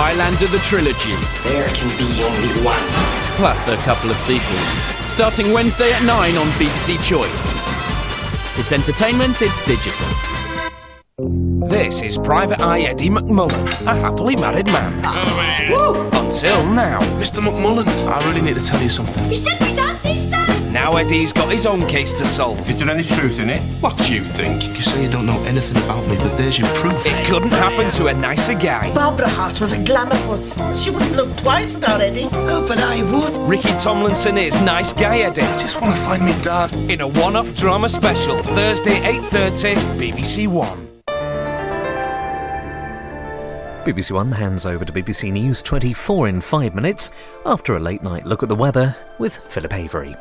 Highlander the Trilogy. There can be only one. Plus a couple of sequels. Starting Wednesday at 9 on BBC Choice. It's entertainment, it's digital. This is Private Eye Eddie McMullen, a happily married man. Until now. Mr. McMullen, I really need to tell you something. He sent me Dancy's dad. Now Eddie's got his own case to solve. Is there any truth in it? What do you think? You say you don't know anything about me, but there's your proof. It couldn't happen to a nicer guy. Barbara Hart was a glamour puss. She wouldn't look twice at our Eddie. Oh, but I would. Ricky Tomlinson is Nice Guy Eddie. I just want to find me dad. In a one-off drama special, Thursday 8:30, BBC One. BBC One hands over to BBC News 24 in 5 minutes after a late night look at the weather with Philip Avery.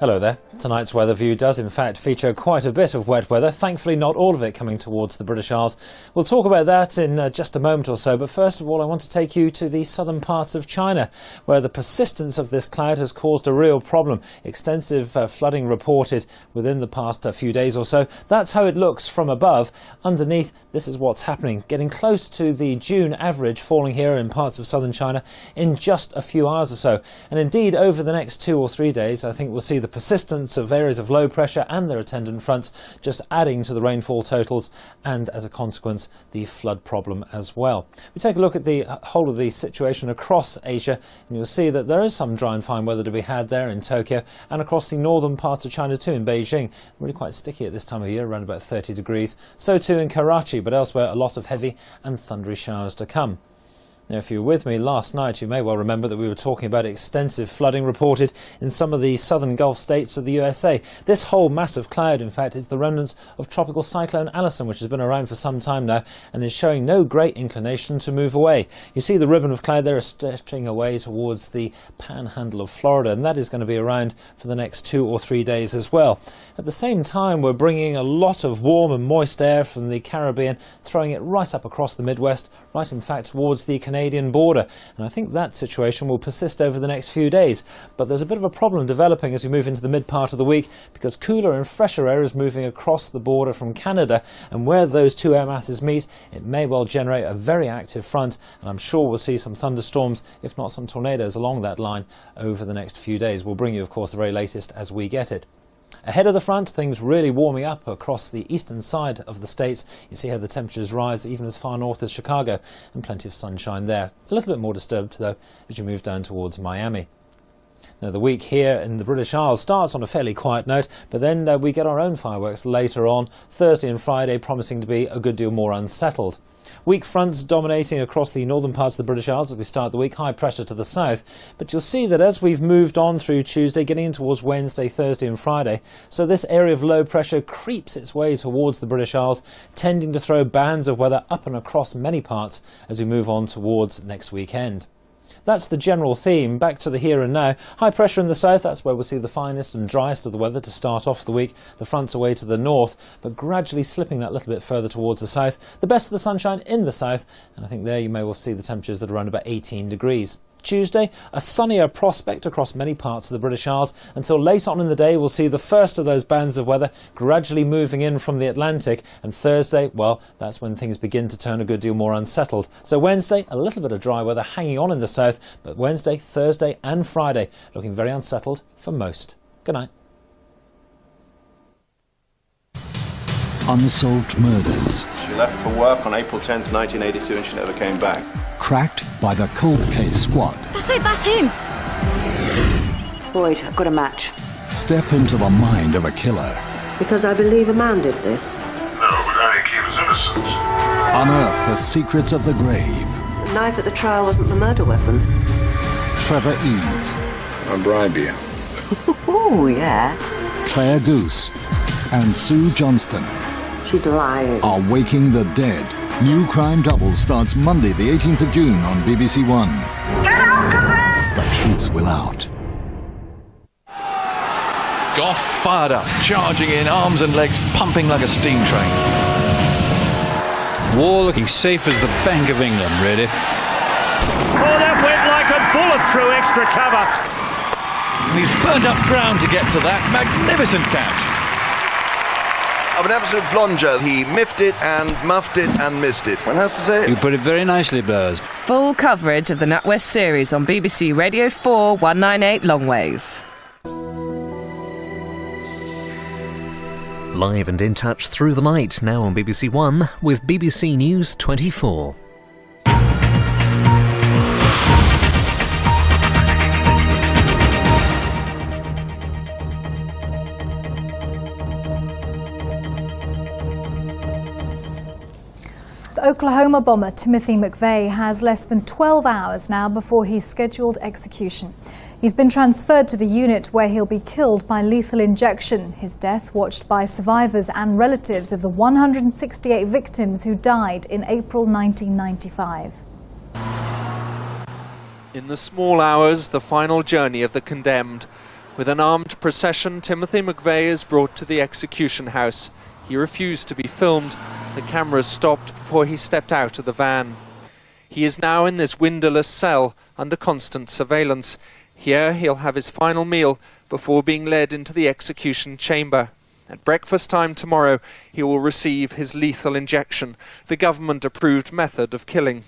Hello there. Tonight's weather view does in fact feature quite a bit of wet weather, thankfully not all of it coming towards the British Isles. We'll talk about that in just a moment or so, but first of all I want to take you to the southern parts of China where the persistence of this cloud has caused a real problem. Extensive flooding reported within the past few days or so. That's how it looks from above. Underneath, this is what's happening, getting close to the June average falling here in parts of southern China in just a few hours or so. And indeed over the next 2 or 3 days I think we'll see the persistence of areas of low pressure and their attendant fronts just adding to the rainfall totals and as a consequence the flood problem as well. We take a look at the whole of the situation across Asia and you'll see that there is some dry and fine weather to be had there in Tokyo and across the northern parts of China too in Beijing. Really quite sticky at this time of year, around about 30 degrees. So too in Karachi, but elsewhere a lot of heavy and thundery showers to come. Now, if you were with me last night, you may well remember that we were talking about extensive flooding reported in some of the southern Gulf states of the USA. This whole massive cloud, in fact, is the remnants of Tropical Cyclone Alison, which has been around for some time now and is showing no great inclination to move away. You see the ribbon of cloud there is stretching away towards the panhandle of Florida, and that is going to be around for the next 2 or 3 days as well. At the same time, we're bringing a lot of warm and moist air from the Caribbean, throwing it right up across the Midwest, right in fact towards the Canadian border, and I think that situation will persist over the next few days. But there's a bit of a problem developing as we move into the mid part of the week because cooler and fresher air is moving across the border from Canada, and where those two air masses meet it may well generate a very active front, and I'm sure we'll see some thunderstorms if not some tornadoes along that line over the next few days. We'll bring you of course the very latest as we get it. Ahead of the front, things really warming up across the eastern side of the states. You see how the temperatures rise even as far north as Chicago, and plenty of sunshine there. A little bit more disturbed though as you move down towards Miami. Now the week here in the British Isles starts on a fairly quiet note, but then we get our own fireworks later on, Thursday and Friday promising to be a good deal more unsettled. Weak fronts dominating across the northern parts of the British Isles as we start the week, high pressure to the south, but you'll see that as we've moved on through Tuesday, getting in towards Wednesday, Thursday and Friday, so this area of low pressure creeps its way towards the British Isles, tending to throw bands of weather up and across many parts as we move on towards next weekend. That's the general theme. Back to the here and now. High pressure in the south, that's where we'll see the finest and driest of the weather to start off the week. The fronts away to the north, but gradually slipping that little bit further towards the south. The best of the sunshine in the south, and I think there you may well see the temperatures that are around about 18 degrees. Tuesday, a sunnier prospect across many parts of the British Isles. Until late on in the day, we'll see the first of those bands of weather gradually moving in from the Atlantic. And Thursday, well, that's when things begin to turn a good deal more unsettled. So Wednesday, a little bit of dry weather hanging on in the south, but Wednesday, Thursday and Friday looking very unsettled for most. Good night. Unsolved murders. She left for work on April 10th, 1982 and she never came back. Cracked by the Cold Case Squad. That's it, that's him. Boyd, I've got a match. Step into the mind of a killer. Because I believe a man did this. No, but only keep his innocence. Unearth the secrets of the grave. The knife at the trial wasn't the murder weapon. Trevor Eve. I'll bribe you. Oh, yeah. Claire Goose and Sue Johnston. She's lying. Are Waking the Dead. New Crime Double starts Monday the 18th of June on BBC One. Get out of there! The truth will out. Goff fired up, charging in, arms and legs pumping like a steam train. War looking safe as the Bank of England, really. Oh, that went like a bullet through extra cover. And he's burned up ground to get to that magnificent catch. of an absolute blunder. He miffed it and muffed it and missed it. One has to say You put it very nicely, Burs. Full coverage of the NatWest series on BBC Radio 4 198 Longwave. Live and in touch through the night, now on BBC One with BBC News 24. The Oklahoma bomber Timothy McVeigh has less than 12 hours now before his scheduled execution. He's been transferred to the unit where he'll be killed by lethal injection, his death watched by survivors and relatives of the 168 victims who died in April 1995. In the small hours, the final journey of the condemned. With an armed procession, Timothy McVeigh is brought to the execution house. He refused to be filmed. The cameras stopped before he stepped out of the van. He is now in this windowless cell under constant surveillance. Here he'll have his final meal before being led into the execution chamber. At breakfast time tomorrow, he will receive his lethal injection, the government-approved method of killing.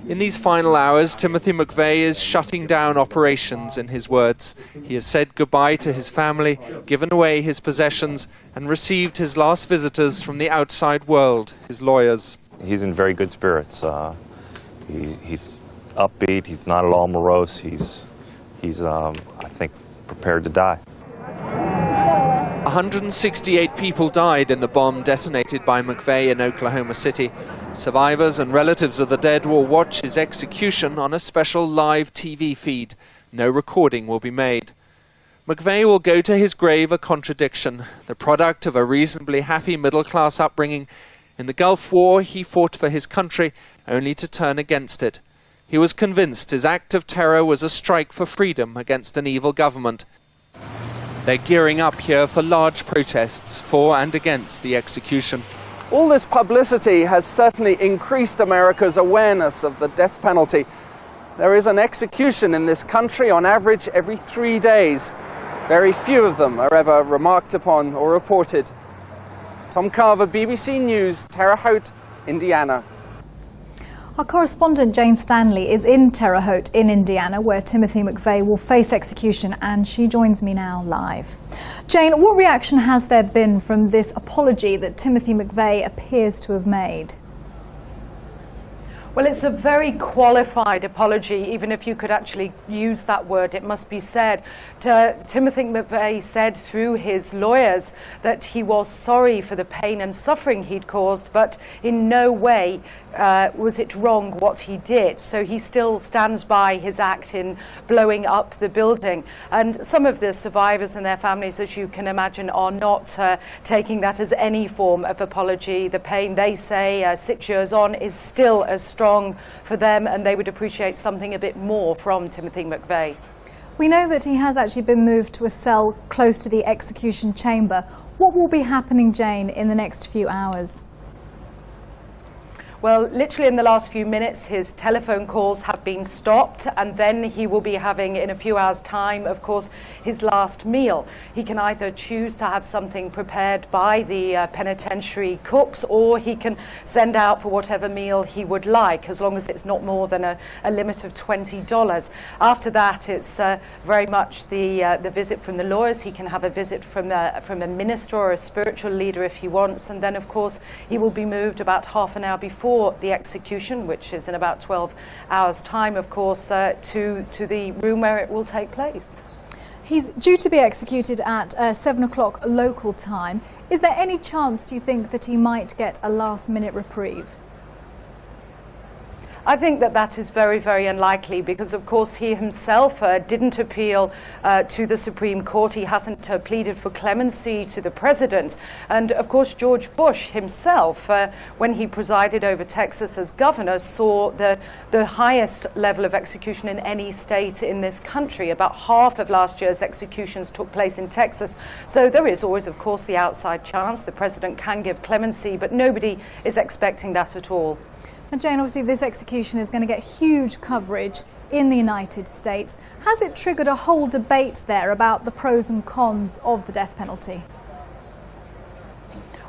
In these final hours, Timothy McVeigh is shutting down operations, in his words. He has said goodbye to his family, given away his possessions, and received his last visitors from the outside world, his lawyers. He's in very good spirits. He's upbeat, he's not at all morose, he's I think, prepared to die. 168 people died in the bomb detonated by McVeigh in Oklahoma City. Survivors and relatives of the dead will watch his execution on a special live TV feed. No recording will be made. McVeigh will go to his grave a contradiction, the product of a reasonably happy middle-class upbringing. In the Gulf War, he fought for his country, only to turn against it. He was convinced his act of terror was a strike for freedom against an evil government. They're gearing up here for large protests for and against the execution. All this publicity has certainly increased America's awareness of the death penalty. There is an execution in this country on average every 3 days. Very few of them are ever remarked upon or reported. Tom Carver, BBC News, Terre Haute, Indiana. Our correspondent Jane Stanley is in Terre Haute in Indiana, where Timothy McVeigh will face execution, and she joins me now live. Jane, what reaction has there been from this apology that Timothy McVeigh appears to have made? Well, it's a very qualified apology, even if you could actually use that word, it must be said. Timothy McVeigh said through his lawyers that he was sorry for the pain and suffering he'd caused, but in no way was it wrong what he did. So he still stands by his act in blowing up the building. And some of the survivors and their families, as you can imagine, are not taking that as any form of apology. The pain, they say, 6 years on, is still as strong for them, and they would appreciate something a bit more from Timothy McVeigh. We know that he has actually been moved to a cell close to the execution chamber. What will be happening, Jane, in the next few hours? Well, literally in the last few minutes, his telephone calls have been stopped, and then he will be having, in a few hours' time, of course, his last meal. He can either choose to have something prepared by the penitentiary cooks, or he can send out for whatever meal he would like, as long as it's not more than a limit of $20. After that, it's very much the visit from the lawyers. He can have a visit from a minister or a spiritual leader if he wants, and then, of course, he will be moved about half an hour before the execution, which is in about 12 hours' time, of course, to the room where it will take place. He's due to be executed at 7 o'clock local time. Is there any chance, do you think, that he might get a last-minute reprieve? I think that is very, very unlikely because, of course, he himself didn't appeal to the Supreme Court. He hasn't pleaded for clemency to the president. And, of course, George Bush himself, when he presided over Texas as governor, saw the highest level of execution in any state in this country. About half of last year's executions took place in Texas. So there is always, of course, the outside chance the president can give clemency, but nobody is expecting that at all. And Jane, obviously this execution is going to get huge coverage in the United States. Has it triggered a whole debate there about the pros and cons of the death penalty?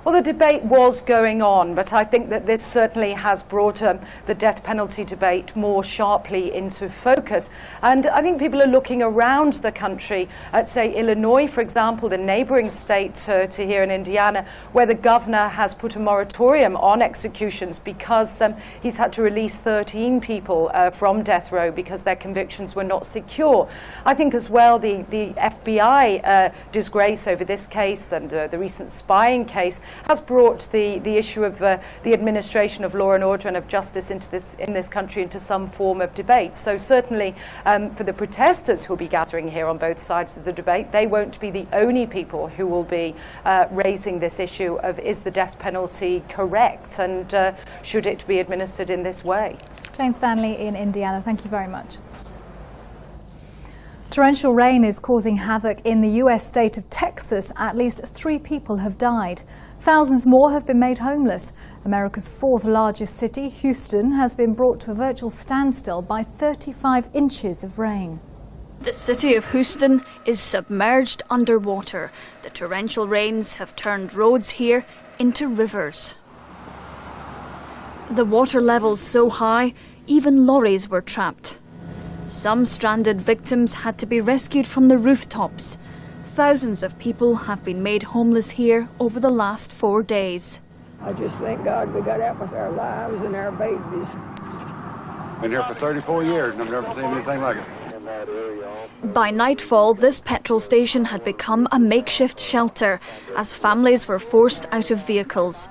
Well, the debate was going on, but I think that this certainly has brought the death penalty debate more sharply into focus. And I think people are looking around the country at, say, Illinois, for example, the neighbouring state to here in Indiana, where the governor has put a moratorium on executions because he's had to release 13 people from death row because their convictions were not secure. I think as well the FBI disgrace over this case and the recent spying case has brought the issue of the administration of law and order and of justice in this country into some form of debate. So certainly for the protesters who will be gathering here on both sides of the debate, they won't be the only people who will be raising this issue of is the death penalty correct and should it be administered in this way. Jane Stanley in Indiana, thank you very much. Torrential rain is causing havoc in the US state of Texas. At least 3 people have died. Thousands more have been made homeless. America's 4th largest city, Houston, has been brought to a virtual standstill by 35 inches of rain. The city of Houston is submerged underwater. The torrential rains have turned roads here into rivers. The water levels so high, even lorries were trapped. Some stranded victims had to be rescued from the rooftops. Thousands of people have been made homeless here over the last 4 days. I just thank God we got out with our lives and our babies. Been here for 34 years and I've never seen anything like it. By nightfall, this petrol station had become a makeshift shelter as families were forced out of vehicles.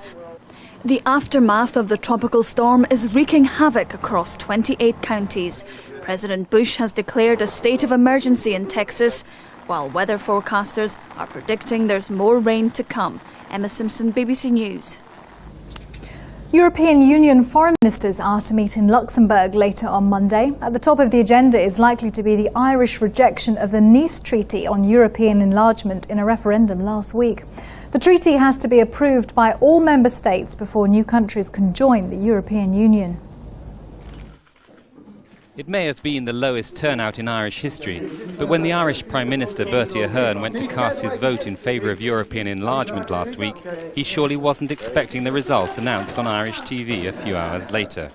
The aftermath of the tropical storm is wreaking havoc across 28 counties. President Bush has declared a state of emergency in Texas, while weather forecasters are predicting there's more rain to come. Emma Simpson, BBC News. European Union foreign ministers are to meet in Luxembourg later on Monday. At the top of the agenda is likely to be the Irish rejection of the Nice Treaty on European enlargement in a referendum last week. The treaty has to be approved by all member states before new countries can join the European Union. It may have been the lowest turnout in Irish history, but when the Irish Prime Minister Bertie Ahern went to cast his vote in favour of European enlargement last week, he surely wasn't expecting the result announced on Irish TV a few hours later.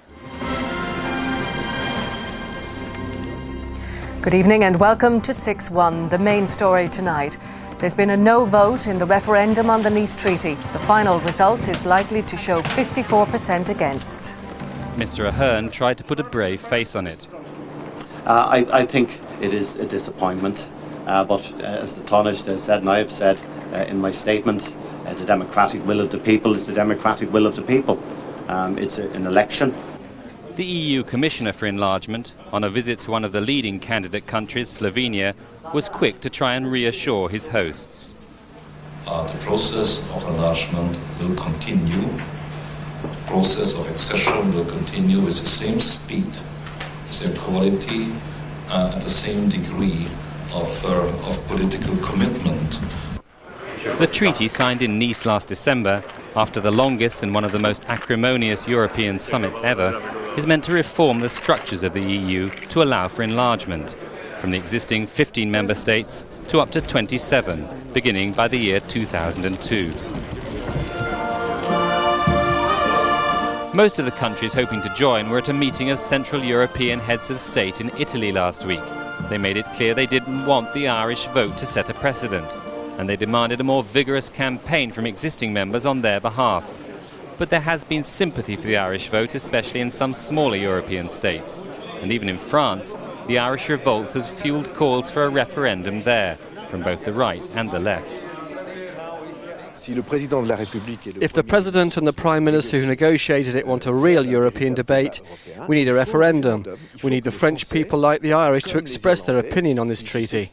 Good evening and welcome to 6-1, the main story tonight. There's been a no vote in the referendum on the Nice Treaty. The final result is likely to show 54% against. Mr Ahern tried to put a brave face on it. I think it is a disappointment, but as the Taoiseach has said and I have said in my statement, the democratic will of the people is the democratic will of the people. It's an election. The EU Commissioner for Enlargement, on a visit to one of the leading candidate countries, Slovenia, was quick to try and reassure his hosts. The process of enlargement will continue. The process of accession will continue with the same speed, the same quality, and the same degree of political commitment. The treaty signed in Nice last December, after the longest and one of the most acrimonious European summits ever, is meant to reform the structures of the EU to allow for enlargement, from the existing 15 member states to up to 27, beginning by the year 2002. Most of the countries hoping to join were at a meeting of Central European heads of state in Italy last week. They made it clear they didn't want the Irish vote to set a precedent, and they demanded a more vigorous campaign from existing members on their behalf. But there has been sympathy for the Irish vote, especially in some smaller European states. And even in France, the Irish revolt has fueled calls for a referendum there, from both the right and the left. If the President and the Prime Minister who negotiated it want a real European debate, we need a referendum. We need the French people, like the Irish, to express their opinion on this treaty.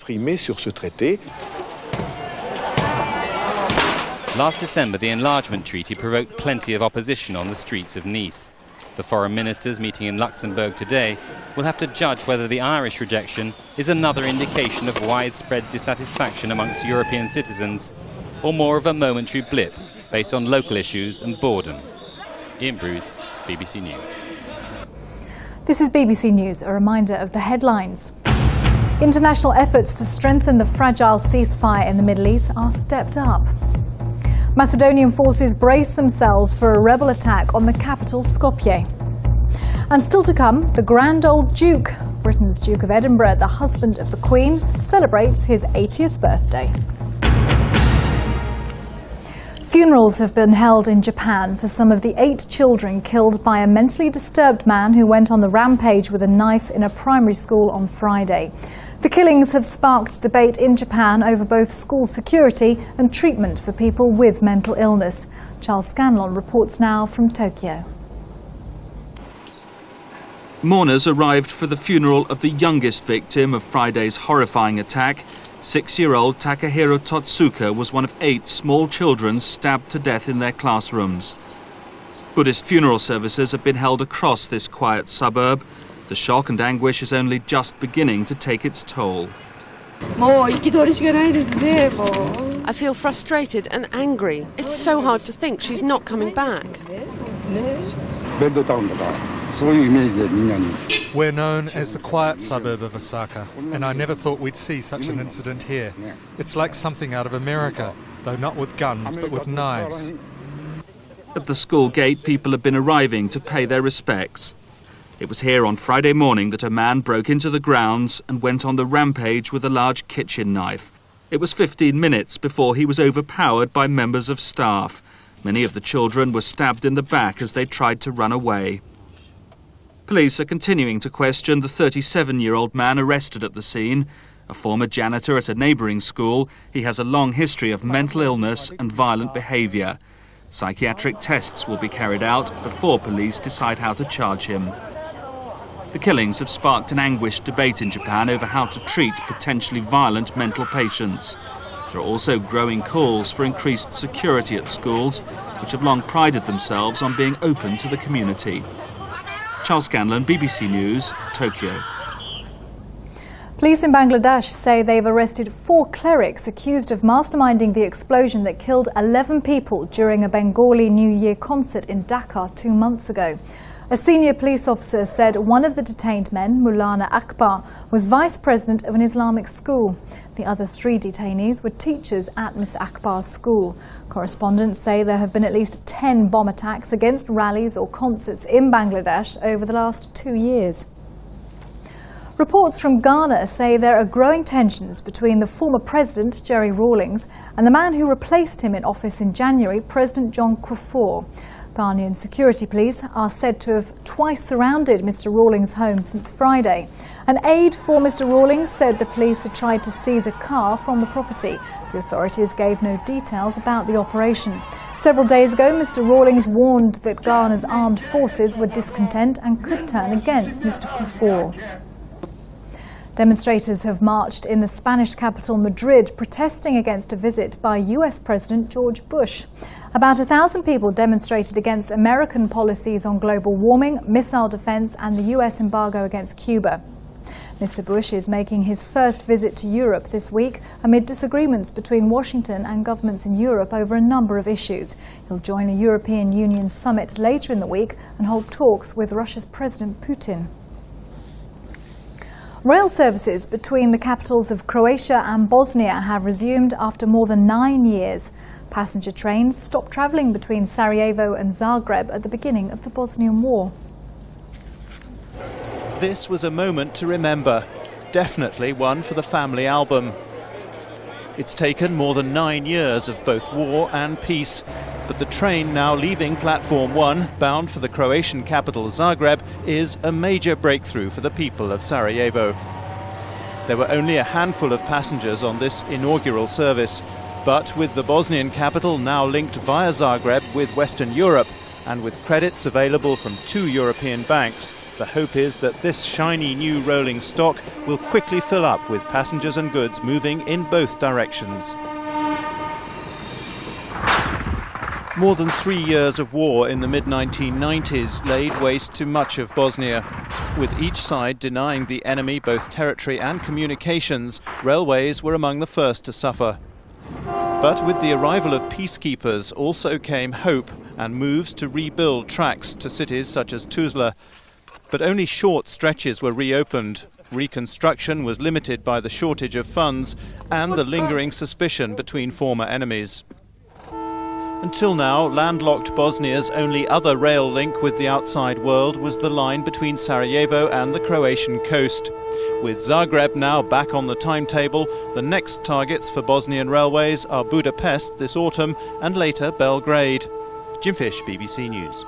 Last December, the enlargement treaty provoked plenty of opposition on the streets of Nice. The foreign ministers meeting in Luxembourg today will have to judge whether the Irish rejection is another indication of widespread dissatisfaction amongst European citizens, or more of a momentary blip based on local issues and boredom. Ian Bruce, BBC News. This is BBC News, a reminder of the headlines. International efforts to strengthen the fragile ceasefire in the Middle East are stepped up. Macedonian forces brace themselves for a rebel attack on the capital, Skopje. And still to come, the Grand Old Duke, Britain's Duke of Edinburgh, the husband of the Queen, celebrates his 80th birthday. Funerals have been held in Japan for some of the 8 children killed by a mentally disturbed man who went on the rampage with a knife in a primary school on Friday. The killings have sparked debate in Japan over both school security and treatment for people with mental illness. Charles Scanlon reports now from Tokyo. Mourners arrived for the funeral of the youngest victim of Friday's horrifying attack. 6-year-old Takahiro Totsuka was one of 8 small children stabbed to death in their classrooms. Buddhist funeral services have been held across this quiet suburb. The shock and anguish is only just beginning to take its toll. I feel frustrated and angry. It's so hard to think she's not coming back. We're known as the quiet suburb of Osaka, and I never thought we'd see such an incident here. It's like something out of America, though not with guns, but with knives. At the school gate, people have been arriving to pay their respects. It was here on Friday morning that a man broke into the grounds and went on the rampage with a large kitchen knife. It was 15 minutes before he was overpowered by members of staff. Many of the children were stabbed in the back as they tried to run away. Police are continuing to question the 37-year-old man arrested at the scene. A former janitor at a neighbouring school, he has a long history of mental illness and violent behaviour. Psychiatric tests will be carried out before police decide how to charge him. The killings have sparked an anguished debate in Japan over how to treat potentially violent mental patients. There are also growing calls for increased security at schools, which have long prided themselves on being open to the community. Charles Scanlon, BBC News, Tokyo. Police in Bangladesh say they've arrested 4 clerics accused of masterminding the explosion that killed 11 people during a Bengali New Year concert in Dhaka 2 months ago. A senior police officer said one of the detained men, Maulana Akbar, was vice president of an Islamic school. The other 3 detainees were teachers at Mr. Akbar's school. Correspondents say there have been at least 10 bomb attacks against rallies or concerts in Bangladesh over the last 2 years. Reports from Ghana say there are growing tensions between the former president, Jerry Rawlings, and the man who replaced him in office in January, President John Kufuor. Ghanaian security police are said to have twice surrounded Mr. Rawlings' home since Friday. An aide for Mr. Rawlings said the police had tried to seize a car from the property. The authorities gave no details about the operation. Several days ago, Mr. Rawlings warned that Ghana's armed forces were discontent and could turn against Mr. Kufuor. Demonstrators have marched in the Spanish capital Madrid protesting against a visit by US President George Bush. About 1,000 people demonstrated against American policies on global warming, missile defense and the US embargo against Cuba. Mr. Bush is making his first visit to Europe this week amid disagreements between Washington and governments in Europe over a number of issues. He'll join a European Union summit later in the week and hold talks with Russia's President Putin. Rail services between the capitals of Croatia and Bosnia have resumed after more than 9 years. Passenger trains stopped travelling between Sarajevo and Zagreb at the beginning of the Bosnian War. This was a moment to remember, definitely one for the family album. It's taken more than 9 years of both war and peace, but the train now leaving Platform 1, bound for the Croatian capital Zagreb, is a major breakthrough for the people of Sarajevo. There were only a handful of passengers on this inaugural service, but with the Bosnian capital now linked via Zagreb with Western Europe, and with credits available from 2 European banks, the hope is that this shiny new rolling stock will quickly fill up with passengers and goods moving in both directions. More than 3 years of war in the mid-1990s laid waste to much of Bosnia. With each side denying the enemy both territory and communications, railways were among the first to suffer. But with the arrival of peacekeepers also came hope and moves to rebuild tracks to cities such as Tuzla. But only short stretches were reopened. Reconstruction was limited by the shortage of funds and the lingering suspicion between former enemies. Until now, landlocked Bosnia's only other rail link with the outside world was the line between Sarajevo and the Croatian coast. With Zagreb now back on the timetable, the next targets for Bosnian railways are Budapest this autumn and later Belgrade. Jim Fish, BBC News.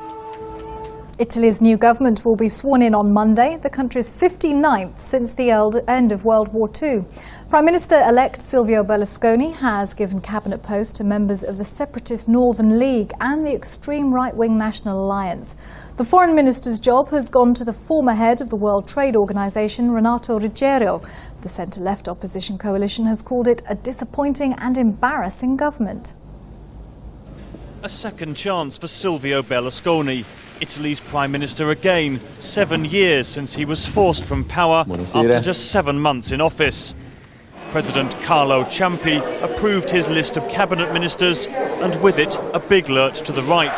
Italy's new government will be sworn in on Monday, the country's 59th since the end of World War II. Prime Minister-elect Silvio Berlusconi has given cabinet posts to members of the separatist Northern League and the extreme right-wing National Alliance. The foreign minister's job has gone to the former head of the World Trade Organization, Renato Ruggiero. The centre-left opposition coalition has called it a disappointing and embarrassing government. A second chance for Silvio Berlusconi, Italy's Prime Minister again, 7 years since he was forced from power after just 7 months in office. President Carlo Ciampi approved his list of cabinet ministers and with it a big lurch to the right.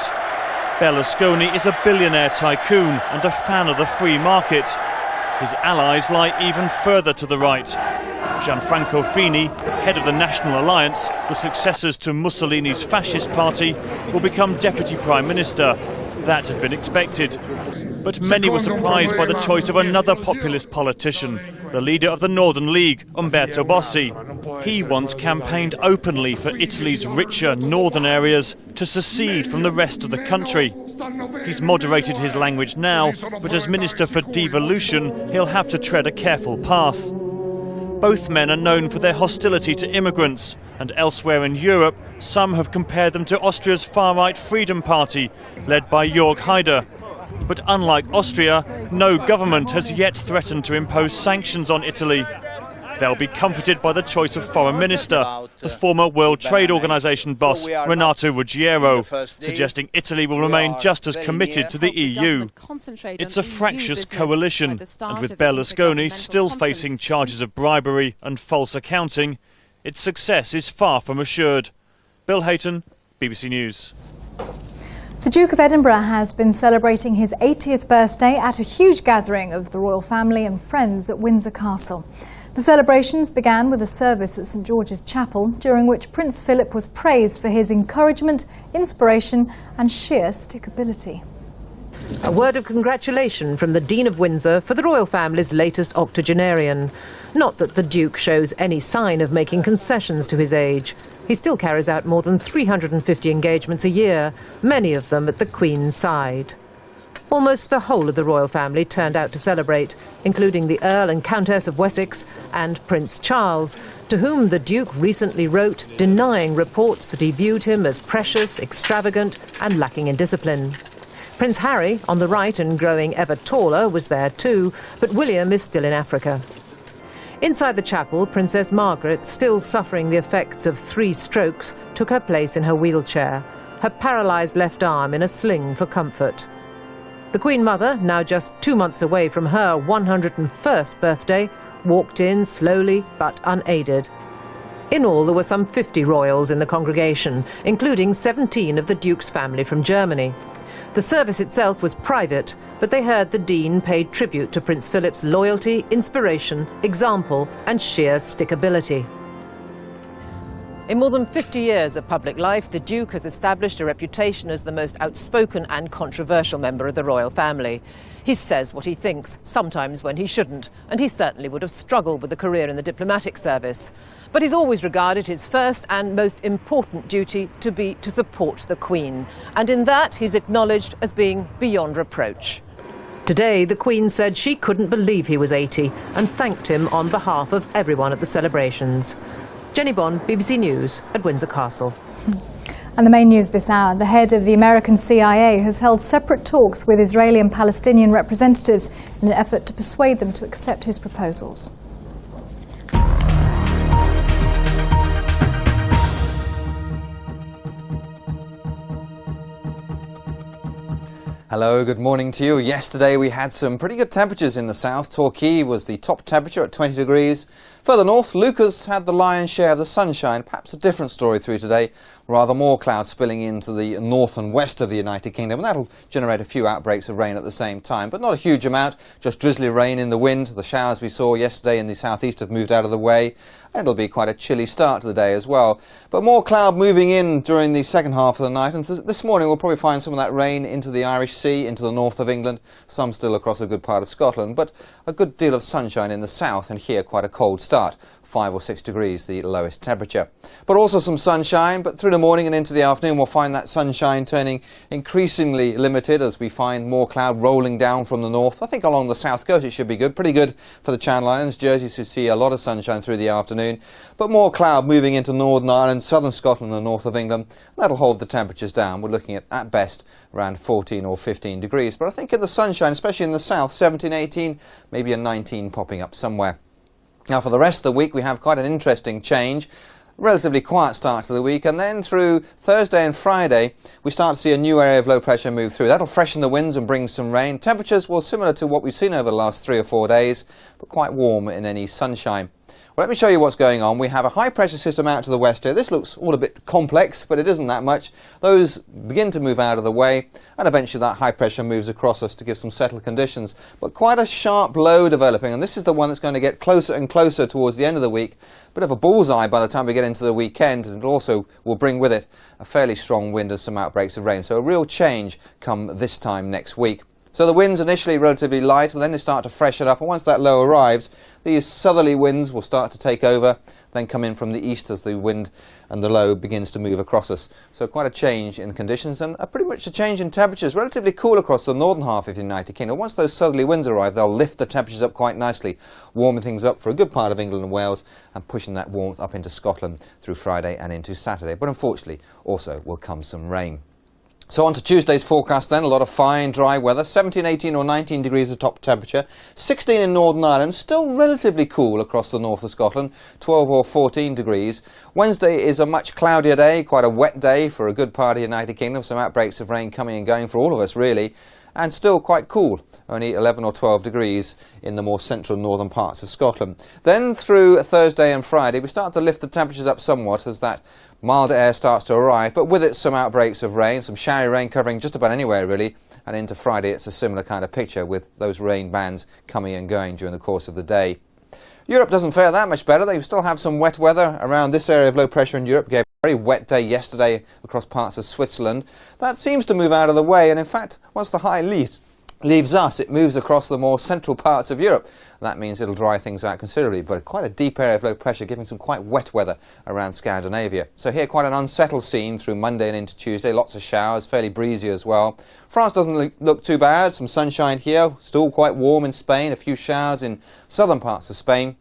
Berlusconi is a billionaire tycoon and a fan of the free market. His allies lie even further to the right. Gianfranco Fini, head of the National Alliance, the successors to Mussolini's fascist party, will become deputy prime minister. That had been expected. But many were surprised by the choice of another populist politician, the leader of the Northern League, Umberto Bossi. He once campaigned openly for Italy's richer northern areas to secede from the rest of the country. He's moderated his language now, but as Minister for Devolution, he'll have to tread a careful path. Both men are known for their hostility to immigrants, and elsewhere in Europe, some have compared them to Austria's far-right Freedom Party, led by Jörg Haider. But unlike Austria, no government has yet threatened to impose sanctions on Italy. They'll be comforted by the choice of foreign minister, the former World Trade Organization boss, Renato Ruggiero, suggesting Italy will remain just as committed to the EU. It's a fractious coalition, and with Berlusconi still facing charges of bribery and false accounting, its success is far from assured. Bill Hayton, BBC News. The Duke of Edinburgh has been celebrating his 80th birthday at a huge gathering of the royal family and friends at Windsor Castle. The celebrations began with a service at St George's Chapel, during which Prince Philip was praised for his encouragement, inspiration and sheer stickability. A word of congratulation from the Dean of Windsor for the royal family's latest octogenarian. Not that the Duke shows any sign of making concessions to his age. He still carries out more than 350 engagements a year, many of them at the Queen's side. Almost the whole of the royal family turned out to celebrate, including the Earl and Countess of Wessex and Prince Charles, to whom the Duke recently wrote denying reports that he viewed him as precious, extravagant and lacking in discipline. Prince Harry, on the right and growing ever taller, was there too, but William is still in Africa. Inside the chapel, Princess Margaret, still suffering the effects of 3 strokes, took her place in her wheelchair, her paralysed left arm in a sling for comfort. The Queen Mother, now just 2 months away from her 101st birthday, walked in slowly but unaided. In all, there were some 50 royals in the congregation, including 17 of the Duke's family from Germany. The service itself was private, but they heard the Dean paid tribute to Prince Philip's loyalty, inspiration, example and sheer stickability. In more than 50 years of public life, the Duke has established a reputation as the most outspoken and controversial member of the royal family. He says what he thinks, sometimes when he shouldn't, and he certainly would have struggled with a career in the diplomatic service. But he's always regarded his first and most important duty to be to support the Queen, and in that he's acknowledged as being beyond reproach. Today, the Queen said she couldn't believe he was 80 and thanked him on behalf of everyone at the celebrations. Jenny Bond, BBC News at Windsor Castle. And the main news this hour, the head of the American CIA has held separate talks with Israeli and Palestinian representatives in an effort to persuade them to accept his proposals. Hello, good morning to you. Yesterday we had some pretty good temperatures in the south. Torquay was the top temperature at 20 degrees. Further north, Lucas had the lion's share of the sunshine. Perhaps a different story through today. rather more clouds spilling into the north and west of the United Kingdom, and that'll generate a few outbreaks of rain at the same time, but not a huge amount, just drizzly rain in the wind. The showers we saw yesterday in the southeast have moved out of the way, and it'll be quite a chilly start to the day as well. But more cloud moving in during the second half of the night, and this morning we'll probably find some of that rain into the Irish Sea, into the north of England, some still across a good part of Scotland, but a good deal of sunshine in the south, and here quite a cold start. 5 or 6 degrees the lowest temperature. But also some sunshine, but through the morning and into the afternoon we'll find that sunshine turning increasingly limited as we find more cloud rolling down from the north. I think along the south coast it should be good, pretty good for the Channel Islands. Jersey should see a lot of sunshine through the afternoon, but more cloud moving into Northern Ireland, southern Scotland and the north of England. That'll hold the temperatures down. We're looking at best around 14 or 15 degrees, but I think in the sunshine, especially in the south, 17, 18, maybe a 19 popping up somewhere. Now for the rest of the week we have quite an interesting change. Relatively quiet start to the week, and then through Thursday and Friday we start to see a new area of low pressure move through. That'll freshen the winds and bring some rain. Temperatures will similar to what we've seen over the last 3 or 4 days, but quite warm in any sunshine. Well, let me show you what's going on. We have a high pressure system out to the west here. This looks all a bit complex, but it isn't that much. Those begin to move out of the way, and eventually that high pressure moves across us to give some settled conditions. But quite a sharp low developing, and this is the one that's going to get closer and closer towards the end of the week. Bit of a bullseye by the time we get into the weekend, and it also will bring with it a fairly strong wind and some outbreaks of rain. So a real change come this time next week. So the winds initially relatively light, but then they start to freshen up, and once that low arrives, these southerly winds will start to take over, then come in from the east as the wind and the low begins to move across us. So quite a change in conditions, and pretty much a change in temperatures. Relatively cool across the northern half of the United Kingdom. Once those southerly winds arrive, they'll lift the temperatures up quite nicely, warming things up for a good part of England and Wales, and pushing that warmth up into Scotland through Friday and into Saturday. But unfortunately, also will come some rain. So on to Tuesday's forecast then, a lot of fine dry weather, 17, 18 or 19 degrees of top temperature, 16 in Northern Ireland, still relatively cool across the north of Scotland, 12 or 14 degrees. Wednesday is a much cloudier day, quite a wet day for a good part of the United Kingdom, some outbreaks of rain coming and going for all of us really, and still quite cool, only 11 or 12 degrees in the more central northern parts of Scotland. Then through Thursday and Friday we start to lift the temperatures up somewhat as that mild air starts to arrive, but with it some outbreaks of rain, some showery rain covering just about anywhere really, and into Friday it's a similar kind of picture with those rain bands coming and going during the course of the day. Europe doesn't fare that much better. They still have some wet weather around this area of low pressure in Europe. Gave a very wet day yesterday across parts of Switzerland. That seems to move out of the way, and in fact once the high leaves us, it moves across the more central parts of Europe. That means it'll dry things out considerably, but quite a deep area of low pressure giving some quite wet weather around Scandinavia. So here quite an unsettled scene through Monday and into Tuesday, lots of showers, fairly breezy as well. France doesn't look too bad, some sunshine here, still quite warm in Spain, a few showers in southern parts of Spain,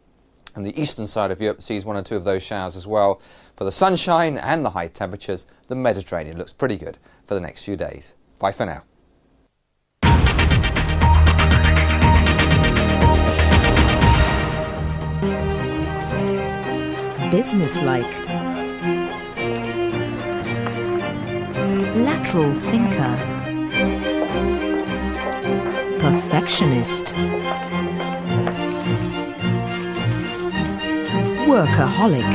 and the eastern side of Europe sees 1 or 2 of those showers as well. For the sunshine and the high temperatures, the Mediterranean looks pretty good for the next few days. Bye for now. Businesslike, lateral thinker, perfectionist, workaholic,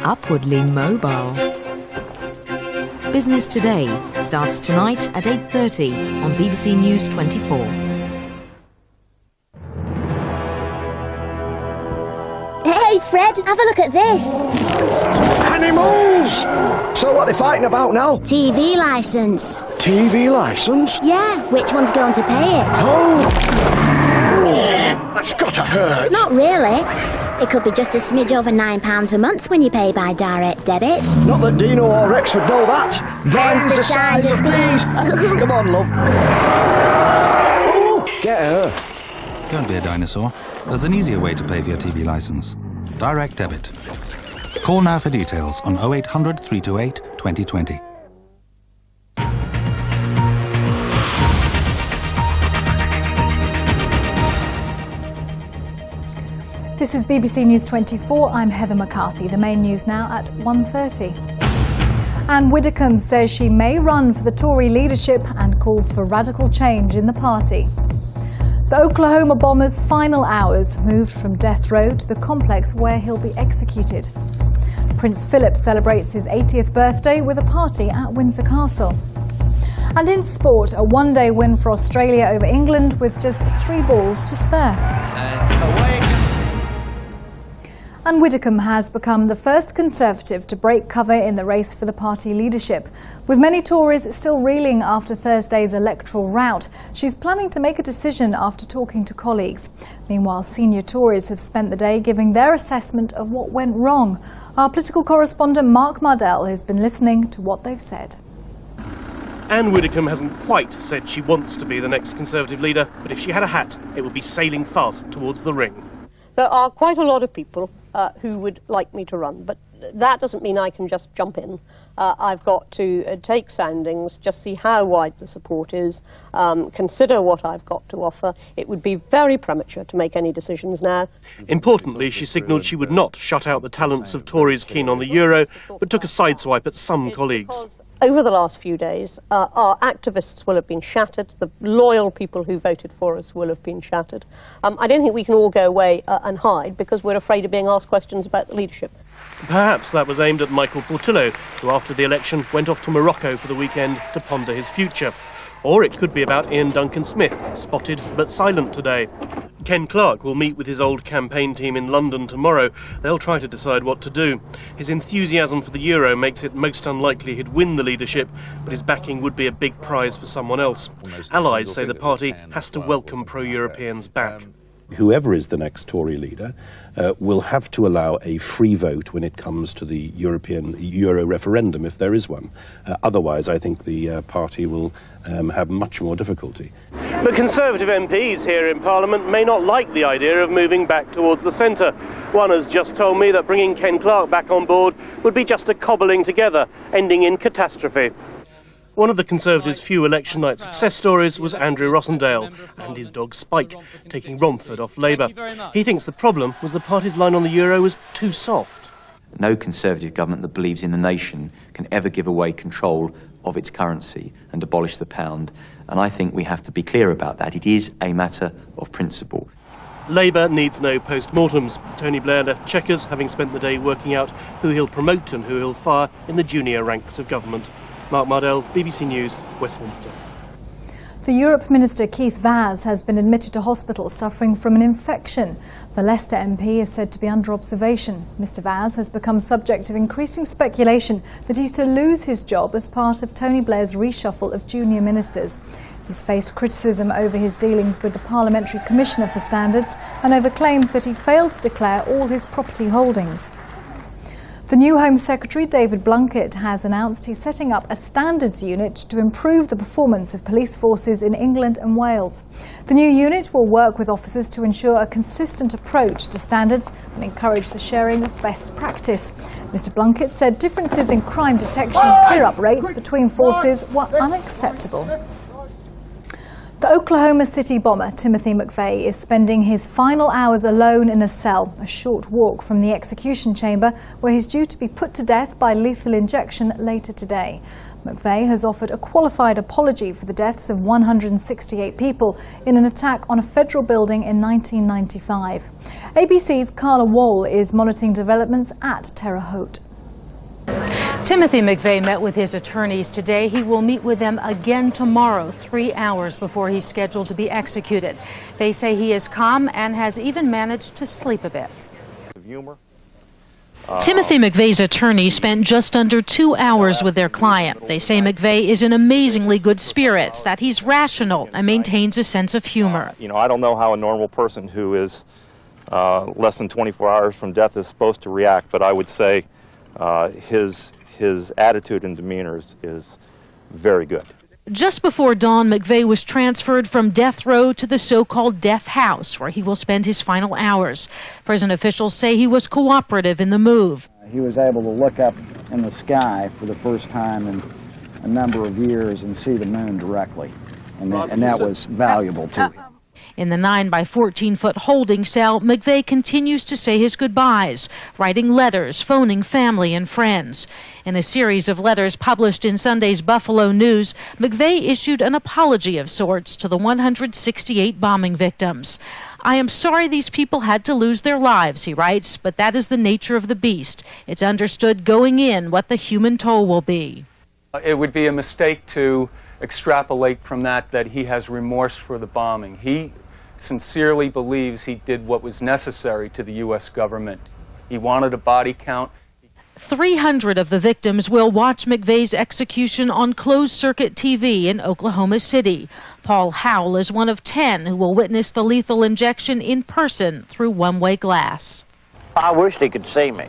upwardly mobile. Business Today starts tonight at 8:30 on BBC News 24. Hey Fred, have a look at this. Animals! So what are they fighting about now? TV licence. TV licence? Yeah, which one's going to pay it? Oh! That's gotta hurt. Not really. It could be just a smidge over £9 a month when you pay by direct debit. Not that Dino or Rex would know that. Rhymes the size of peas. Come on, love. Oh, get her. Don't be a dinosaur. There's an easier way to pay for your TV licence. Direct debit. Call now for details on 0800 328 2020. This is BBC News 24. I'm Heather McCarthy. The main news now at 1:30. Anne Widdecombe says she may run for the Tory leadership and calls for radical change in the party. The Oklahoma bomber's final hours moved from death row to the complex where he'll be executed. Prince Philip celebrates his 80th birthday with a party at Windsor Castle. And in sport, a one-day win for Australia over England with just 3 balls to spare. And Widdecombe has become the first Conservative to break cover in the race for the party leadership. With many Tories still reeling after Thursday's electoral rout, she's planning to make a decision after talking to colleagues. Meanwhile, senior Tories have spent the day giving their assessment of what went wrong. Our political correspondent Mark Mardell has been listening to what they've said. Anne Widdecombe hasn't quite said she wants to be the next Conservative leader, but if she had a hat, it would be sailing fast towards the ring. There are quite a lot of people who would like me to run, but that doesn't mean I can just jump in. I've got to take soundings, just see how wide the support is, consider what I've got to offer. It would be very premature to make any decisions now. Importantly, she signalled she would not shut out the talents of Tories keen on the euro, but took a sideswipe at some colleagues. Over the last few days, our activists will have been shattered. The loyal people who voted for us will have been shattered. I don't think we can all go away and hide because we're afraid of being asked questions about the leadership. Perhaps that was aimed at Michael Portillo, who after the election went off to Morocco for the weekend to ponder his future. Or it could be about Ian Duncan Smith, spotted but silent today. Ken Clarke will meet with his old campaign team in London tomorrow. They'll try to decide what to do. His enthusiasm for the euro makes it most unlikely he'd win the leadership, but his backing would be a big prize for someone else. Allies say the party has to welcome pro-Europeans back. Whoever is the next Tory leader will have to allow a free vote when it comes to the Euro referendum, if there is one. Otherwise, I think the party will have much more difficulty. But Conservative MPs here in Parliament may not like the idea of moving back towards the centre. One has just told me that bringing Ken Clarke back on board would be just a cobbling together, ending in catastrophe. One of the Conservatives' few election night success stories was Andrew Rossendale and his dog Spike, taking Romford off Labour. He thinks the problem was the party's line on the euro was too soft. No Conservative government that believes in the nation can ever give away control of its currency and abolish the pound. And I think we have to be clear about that. It is a matter of principle. Labour needs no post-mortems. Tony Blair left Chequers, having spent the day working out who he'll promote and who he'll fire in the junior ranks of government. Mark Mardell, BBC News, Westminster. The Europe Minister Keith Vaz has been admitted to hospital suffering from an infection. The Leicester MP is said to be under observation. Mr Vaz has become subject of increasing speculation that he's to lose his job as part of Tony Blair's reshuffle of junior ministers. He's faced criticism over his dealings with the Parliamentary Commissioner for Standards and over claims that he failed to declare all his property holdings. The new Home Secretary, David Blunkett, has announced he's setting up a standards unit to improve the performance of police forces in England and Wales. The new unit will work with officers to ensure a consistent approach to standards and encourage the sharing of best practice. Mr Blunkett said differences in crime detection and clear-up rates between forces were unacceptable. The Oklahoma City bomber, Timothy McVeigh, is spending his final hours alone in a cell, a short walk from the execution chamber, where he's due to be put to death by lethal injection later today. McVeigh has offered a qualified apology for the deaths of 168 people in an attack on a federal building in 1995. ABC's Carla Wall is monitoring developments at Terre Haute. Timothy McVeigh met with his attorneys today. He will meet with them again tomorrow, 3 hours before he's scheduled to be executed. They say he is calm and has even managed to sleep a bit. Timothy McVeigh's attorneys spent just under 2 hours with their client. They say McVeigh is in amazingly good spirits, that he's rational and maintains a sense of humor. I don't know how a normal person who is less than 24 hours from death is supposed to react, but I would say his attitude and demeanor is very good. Just before dawn, McVeigh was transferred from death row to the so-called death house, where he will spend his final hours. Prison officials say he was cooperative in the move. He was able to look up in the sky for the first time in a number of years and see the moon directly, and that was valuable to him. In the 9-by-14-foot holding cell, McVeigh continues to say his goodbyes, writing letters, phoning family and friends. In a series of letters published in Sunday's Buffalo News, McVeigh issued an apology of sorts to the 168 bombing victims. "I am sorry these people had to lose their lives," he writes, "but that is the nature of the beast. It's understood going in what the human toll will be." It would be a mistake to extrapolate from that he has remorse for the bombing. He sincerely believes he did what was necessary to the U.S. government. He wanted a body count. 300 of the victims will watch McVeigh's execution on closed-circuit TV in Oklahoma City. Paul Howell is one of 10 who will witness the lethal injection in person through one-way glass. I wished he could see me,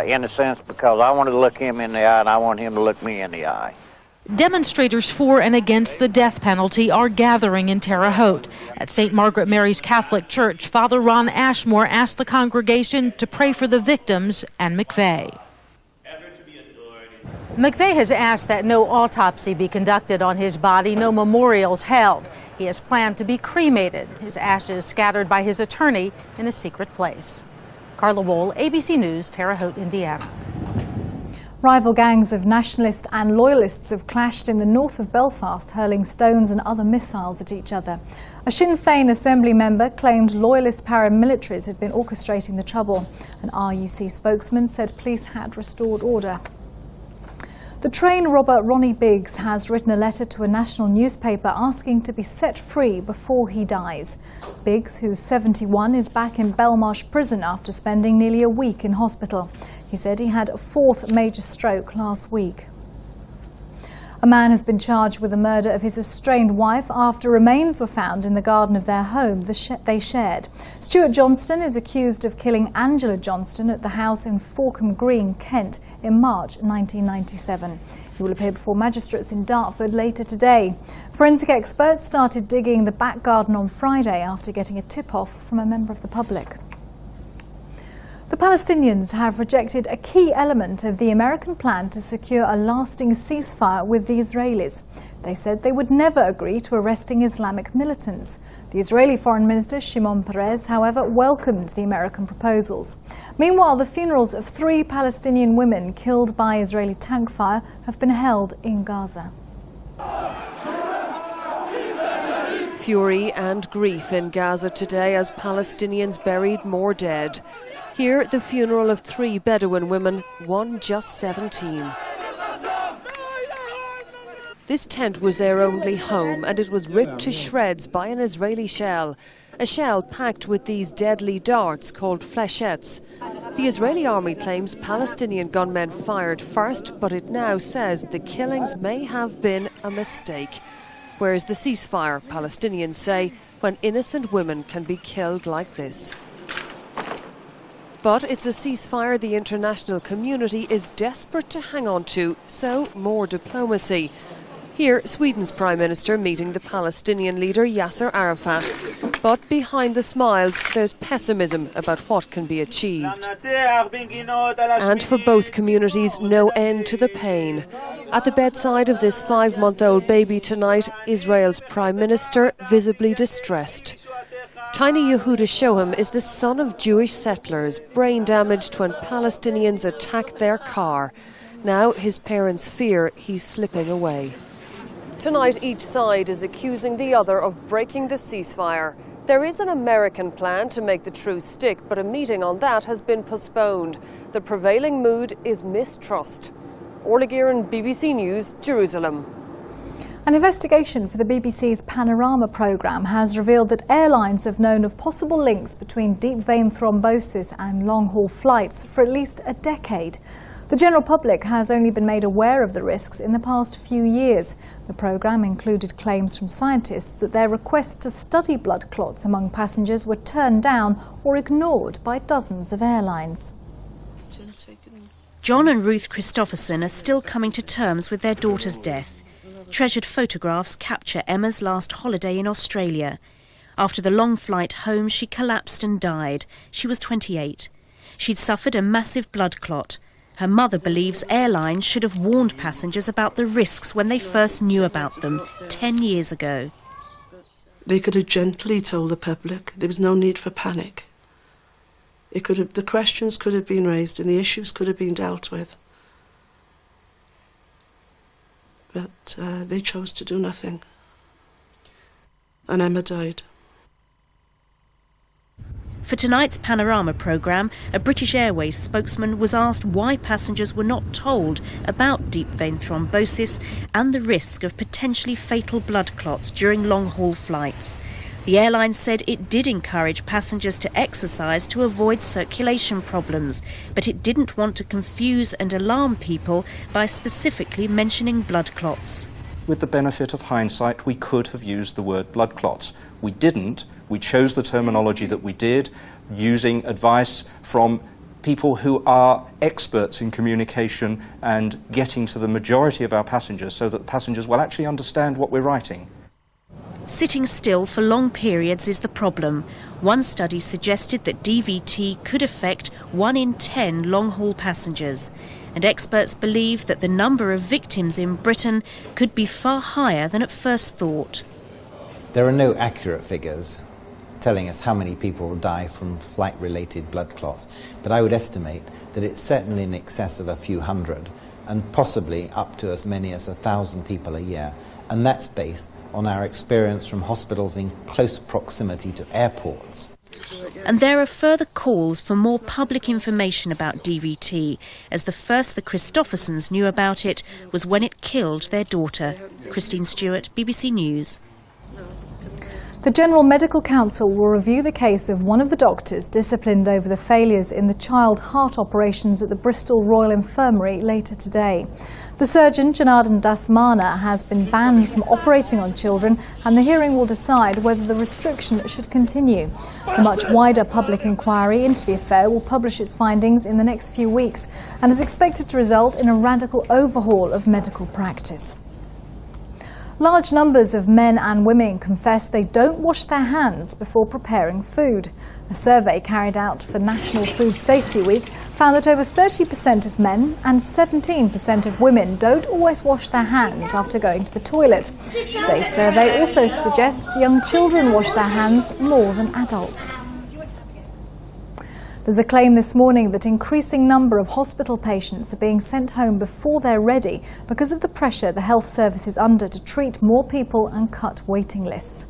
in a sense, because I wanted to look him in the eye and I want him to look me in the eye. Demonstrators for and against the death penalty are gathering in Terre Haute. At St. Margaret Mary's Catholic Church, Father Ron Ashmore asked the congregation to pray for the victims and McVeigh. McVeigh has asked that no autopsy be conducted on his body, no memorials held. He has planned to be cremated, his ashes scattered by his attorney in a secret place. Carla Wohl, ABC News, Terre Haute, Indiana. Rival gangs of nationalists and loyalists have clashed in the north of Belfast, hurling stones and other missiles at each other. A Sinn Féin Assembly member claimed loyalist paramilitaries had been orchestrating the trouble. An RUC spokesman said police had restored order. The train robber Ronnie Biggs has written a letter to a national newspaper asking to be set free before he dies. Biggs, who's 71, is back in Belmarsh prison after spending nearly a week in hospital. He said he had a fourth major stroke last week. A man has been charged with the murder of his estranged wife after remains were found in the garden of their home they shared. Stuart Johnston is accused of killing Angela Johnston at the house in Forkham Green, Kent, in March 1997. He will appear before magistrates in Dartford later today. Forensic experts started digging the back garden on Friday after getting a tip-off from a member of the public. The Palestinians have rejected a key element of the American plan to secure a lasting ceasefire with the Israelis. They said they would never agree to arresting Islamic militants. The Israeli Foreign Minister Shimon Peres, however, welcomed the American proposals. Meanwhile, the funerals of 3 Palestinian women killed by Israeli tank fire have been held in Gaza. Fury and grief in Gaza today as Palestinians buried more dead. Here, the funeral of 3 Bedouin women, one just 17. This tent was their only home, and it was ripped to shreds by an Israeli shell. A shell packed with these deadly darts called flechettes. The Israeli army claims Palestinian gunmen fired first, but it now says the killings may have been a mistake. Where's the ceasefire, Palestinians say, when innocent women can be killed like this? But it's a ceasefire the international community is desperate to hang on to, so more diplomacy. Here, Sweden's Prime Minister meeting the Palestinian leader Yasser Arafat. But behind the smiles, there's pessimism about what can be achieved. And for both communities, no end to the pain. At the bedside of this 5-month-old baby tonight, Israel's Prime Minister visibly distressed. Tiny Yehuda Shoham is the son of Jewish settlers, brain damaged when Palestinians attacked their car. Now his parents fear he's slipping away. Tonight each side is accusing the other of breaking the ceasefire. There is an American plan to make the truce stick, but a meeting on that has been postponed. The prevailing mood is mistrust. Orla Guerin, BBC News, Jerusalem. An investigation for the BBC's Panorama programme has revealed that airlines have known of possible links between deep vein thrombosis and long-haul flights for at least a decade. The general public has only been made aware of the risks in the past few years. The programme included claims from scientists that their requests to study blood clots among passengers were turned down or ignored by dozens of airlines. John and Ruth Christopherson are still coming to terms with their daughter's death. Treasured photographs capture Emma's last holiday in Australia. After the long flight home, she collapsed and died. She was 28. She'd suffered a massive blood clot. Her mother believes airlines should have warned passengers about the risks when they first knew about them 10 years ago. They could have gently told the public there was no need for panic. The questions could have been raised and the issues could have been dealt with. But they chose to do nothing. And Emma died. For tonight's Panorama programme, a British Airways spokesman was asked why passengers were not told about deep vein thrombosis and the risk of potentially fatal blood clots during long-haul flights. The airline said it did encourage passengers to exercise to avoid circulation problems, but it didn't want to confuse and alarm people by specifically mentioning blood clots. With the benefit of hindsight, we could have used the word blood clots. We didn't. We chose the terminology that we did, using advice from people who are experts in communication and getting to the majority of our passengers so that passengers will actually understand what we're writing. Sitting still for long periods is the problem. One study suggested that DVT could affect 1 in 10 long-haul passengers. And experts believe that the number of victims in Britain could be far higher than at first thought. There are no accurate figures telling us how many people die from flight-related blood clots, but I would estimate that it's certainly in excess of a few hundred, and possibly up to as many as 1,000 people a year. And that's based on our experience from hospitals in close proximity to airports. And there are further calls for more public information about DVT, as the first the Christophersons knew about it was when it killed their daughter. Christine Stewart, BBC News. The General Medical Council will review the case of one of the doctors disciplined over the failures in the child heart operations at the Bristol Royal Infirmary later today. The surgeon, Janardhan Dasmana, has been banned from operating on children, and the hearing will decide whether the restriction should continue. The much wider public inquiry into the affair will publish its findings in the next few weeks and is expected to result in a radical overhaul of medical practice. Large numbers of men and women confess they don't wash their hands before preparing food. A survey carried out for National Food Safety Week found that over 30% of men and 17% of women don't always wash their hands after going to the toilet. Today's survey also suggests young children wash their hands more than adults. There's a claim this morning that increasing number of hospital patients are being sent home before they're ready because of the pressure the health service is under to treat more people and cut waiting lists.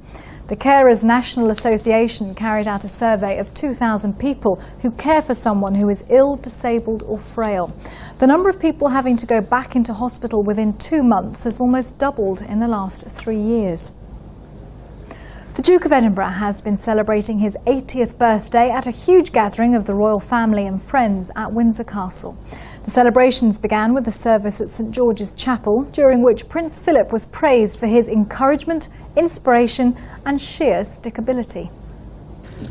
The Carers National Association carried out a survey of 2,000 people who care for someone who is ill, disabled or frail. The number of people having to go back into hospital within 2 months has almost doubled in the last 3 years. The Duke of Edinburgh has been celebrating his 80th birthday at a huge gathering of the royal family and friends at Windsor Castle. The celebrations began with a service at St George's Chapel, during which Prince Philip was praised for his encouragement, inspiration and sheer stickability.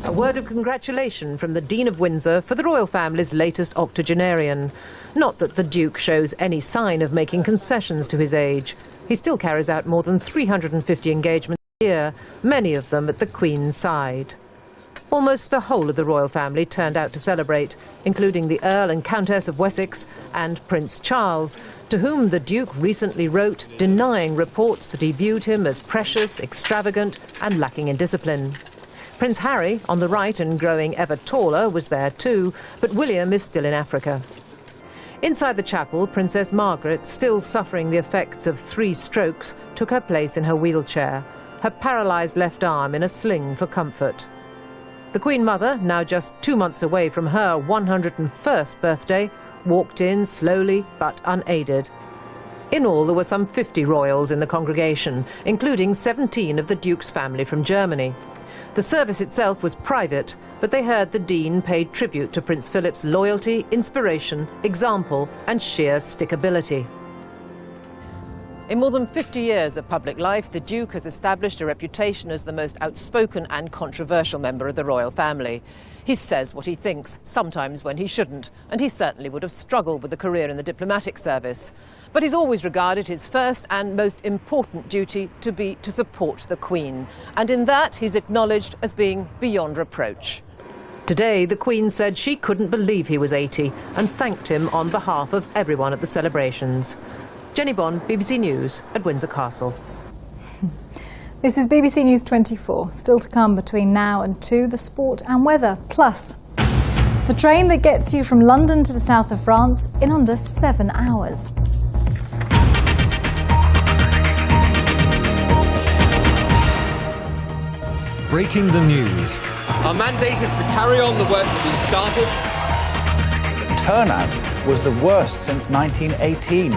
A word of congratulation from the Dean of Windsor for the royal family's latest octogenarian. Not that the Duke shows any sign of making concessions to his age. He still carries out more than 350 engagements a year, many of them at the Queen's side. Almost the whole of the royal family turned out to celebrate, including the Earl and Countess of Wessex and Prince Charles, to whom the Duke recently wrote denying reports that he viewed him as precious, extravagant and lacking in discipline. Prince Harry, on the right and growing ever taller, was there too, but William is still in Africa. Inside the chapel, Princess Margaret, still suffering the effects of 3 strokes, took her place in her wheelchair, her paralysed left arm in a sling for comfort. The Queen Mother, now just 2 months away from her 101st birthday, walked in slowly but unaided. In all, there were some 50 royals in the congregation, including 17 of the Duke's family from Germany. The service itself was private, but they heard the Dean paid tribute to Prince Philip's loyalty, inspiration, example and sheer stickability. In more than 50 years of public life, the Duke has established a reputation as the most outspoken and controversial member of the royal family. He says what he thinks, sometimes when he shouldn't, and he certainly would have struggled with a career in the diplomatic service. But he's always regarded his first and most important duty to be to support the Queen, and in that he's acknowledged as being beyond reproach. Today, the Queen said she couldn't believe he was 80 and thanked him on behalf of everyone at the celebrations. Jenny Bond, BBC News at Windsor Castle. This is BBC News 24. Still to come between now and 2, the sport and weather. Plus, the train that gets you from London to the south of France in under 7 hours. Breaking the news. Our mandate is to carry on the work that we started. The turnout was the worst since 1918.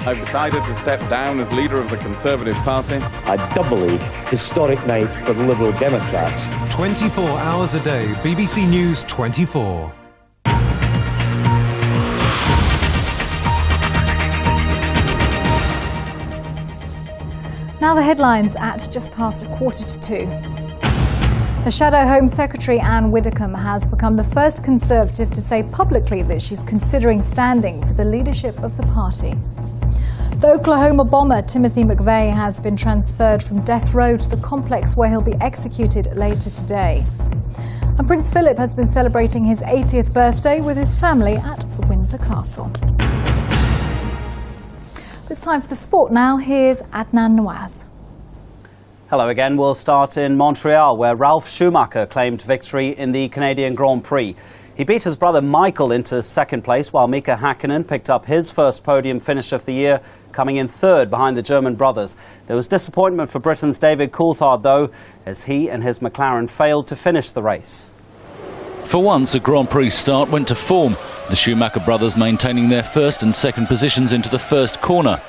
I've decided to step down as leader of the Conservative Party. A doubly historic night for the Liberal Democrats. 24 hours a day, BBC News 24. Now the headlines at just past 1:45. The Shadow Home Secretary Anne Widdecombe has become the first Conservative to say publicly that she's considering standing for the leadership of the party. The Oklahoma bomber Timothy McVeigh has been transferred from death row to the complex where he'll be executed later today. And Prince Philip has been celebrating his 80th birthday with his family at Windsor Castle. It's time for the sport now. Here's Adnan Nawaz. Hello again. We'll start in Montreal, where Ralf Schumacher claimed victory in the Canadian Grand Prix. He beat his brother Michael into second place, while Mika Häkkinen picked up his first podium finish of the year, coming in third behind the German brothers. There was disappointment for Britain's David Coulthard, though, as he and his McLaren failed to finish the race. For once, a Grand Prix start went to form, the Schumacher brothers maintaining their first and second positions into the first corner.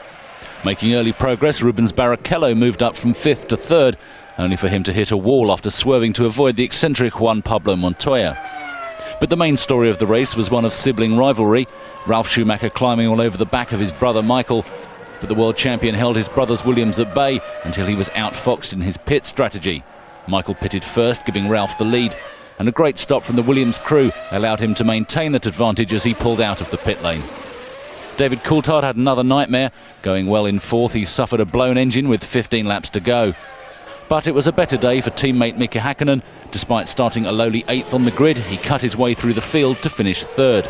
Making early progress, Rubens Barrichello moved up from fifth to third, only for him to hit a wall after swerving to avoid the eccentric Juan Pablo Montoya. But the main story of the race was one of sibling rivalry, Ralf Schumacher climbing all over the back of his brother Michael. But the world champion held his brother's Williams at bay until he was outfoxed in his pit strategy. Michael pitted first, giving Ralf the lead, and a great stop from the Williams crew allowed him to maintain that advantage as he pulled out of the pit lane. David Coulthard had another nightmare. Going well in fourth, he suffered a blown engine with 15 laps to go. But it was a better day for teammate Mika Häkkinen. Despite starting a lowly 8th on the grid, he cut his way through the field to finish third.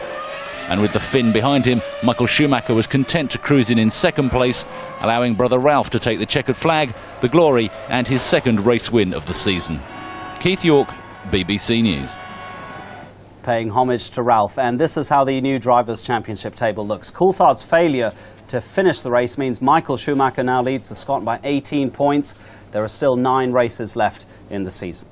And with the Finn behind him, Michael Schumacher was content to cruise in second place, allowing brother Ralf to take the checkered flag, the glory, and his second race win of the season. Keith York, BBC News. Paying homage to Ralf, and this is how the new Drivers' Championship table looks. Coulthard's failure to finish the race means Michael Schumacher now leads the Scot by 18 points. There are still 9 races left in the season.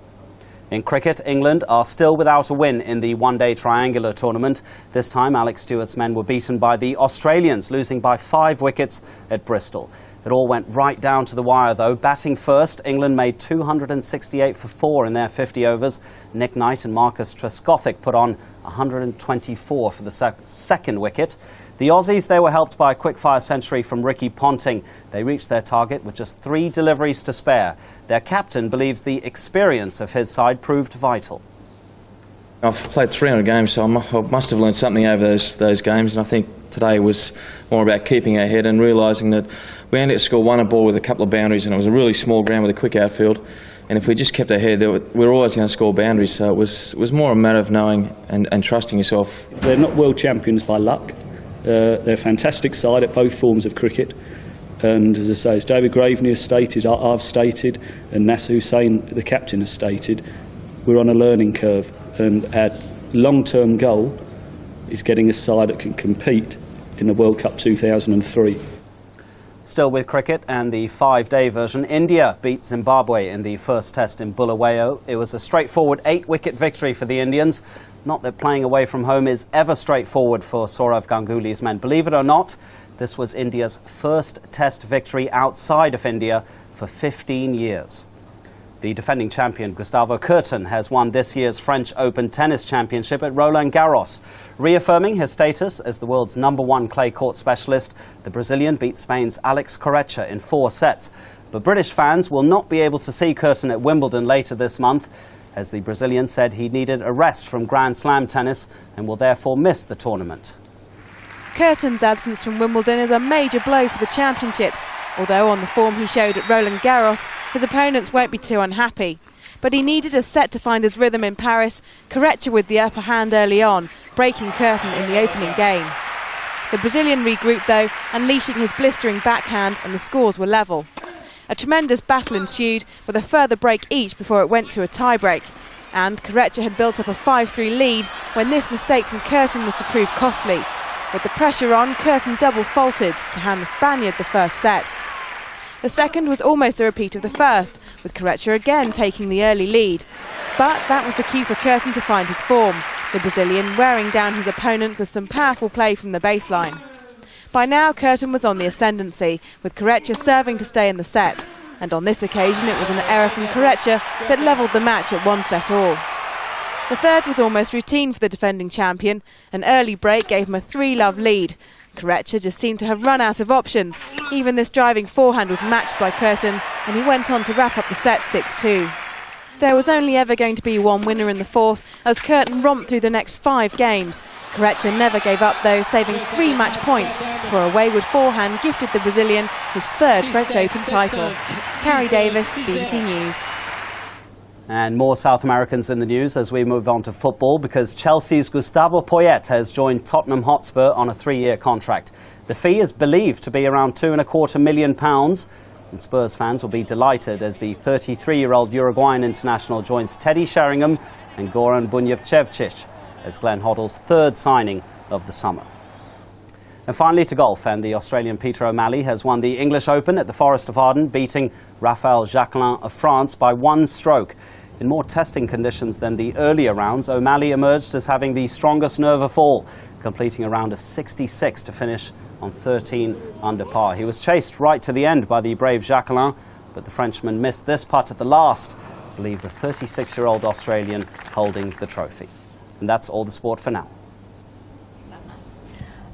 In cricket, England are still without a win in the one-day triangular tournament. This time, Alex Stewart's men were beaten by the Australians, losing by 5 wickets at Bristol. It all went right down to the wire, though. Batting first, England made 268 for 4 in their 50 overs. Nick Knight and Marcus Trescothick put on 124 for the second wicket. The Aussies, they were helped by a quick-fire century from Ricky Ponting. They reached their target with just 3 deliveries to spare. Their captain believes the experience of his side proved vital. I've played 300 games, so I must have learned something over those games, and I think today was more about keeping our head and realising that we only had to score 1 ball with a couple of boundaries, and it was a really small ground with a quick outfield. And if we just kept our head, we were always going to score boundaries. So it was more a matter of knowing and trusting yourself. They're not world champions by luck. They're a fantastic side at both forms of cricket. And as I say, as David Graveney has stated, I've stated, and Nasser Hussain, the captain, has stated, we're on a learning curve. And our long-term goal is getting a side that can compete in the World Cup 2003. Still with cricket and the 5-day version, India beat Zimbabwe in the first test in Bulawayo. It was a straightforward 8-wicket victory for the Indians. Not that playing away from home is ever straightforward for Sourav Ganguly's men. Believe it or not, this was India's first test victory outside of India for 15 years. The defending champion Gustavo Kuerten has won this year's French Open Tennis Championship at Roland Garros. Reaffirming his status as the world's #1 clay court specialist, the Brazilian beat Spain's Alex Corretja in 4 sets. But British fans will not be able to see Kuerten at Wimbledon later this month, as the Brazilian said he needed a rest from Grand Slam tennis and will therefore miss the tournament. Kuerten's absence from Wimbledon is a major blow for the championships. Although on the form he showed at Roland Garros, his opponents won't be too unhappy. But he needed a set to find his rhythm in Paris, Corretja with the upper hand early on, breaking Kuerten in the opening game. The Brazilian regrouped though, unleashing his blistering backhand, and the scores were level. A tremendous battle ensued, with a further break each before it went to a tie-break. And Corretja had built up a 5-3 lead when this mistake from Curtin was to prove costly. With the pressure on, Curtin double faulted to hand the Spaniard the first set. The second was almost a repeat of the first, with Corretja again taking the early lead. But that was the cue for Curtin to find his form, the Brazilian wearing down his opponent with some powerful play from the baseline. By now, Curtin was on the ascendancy, with Corretja serving to stay in the set. And on this occasion, it was an error from Corretja that levelled the match at 1-all. The third was almost routine for the defending champion. An early break gave him a 3-love lead. Corretja just seemed to have run out of options. Even this driving forehand was matched by Curtin, and he went on to wrap up the set 6-2. There was only ever going to be one winner in the fourth, as Curtin romped through the next 5 games. Corretja never gave up though, saving 3 match points before a wayward forehand gifted the Brazilian his 3rd French Open title. Carrie Davis, BBC News. And more South Americans in the news as we move on to football, because Chelsea's Gustavo Poyet has joined Tottenham Hotspur on a 3-year contract. The fee is believed to be around £2.25 million. And Spurs fans will be delighted as the 33-year-old Uruguayan international joins Teddy Sheringham and Goran Bunjevcic as Glenn Hoddle's 3rd signing of the summer. And finally to golf, and the Australian Peter O'Malley has won the English Open at the Forest of Arden, beating Raphael Jacquelin of France by 1 stroke. In more testing conditions than the earlier rounds, O'Malley emerged as having the strongest nerve of all, completing a round of 66 to finish on 13 under par. He was chased right to the end by the brave Jacquelin, but the Frenchman missed this putt at the last to leave the 36-year-old Australian holding the trophy. And that's all the sport for now.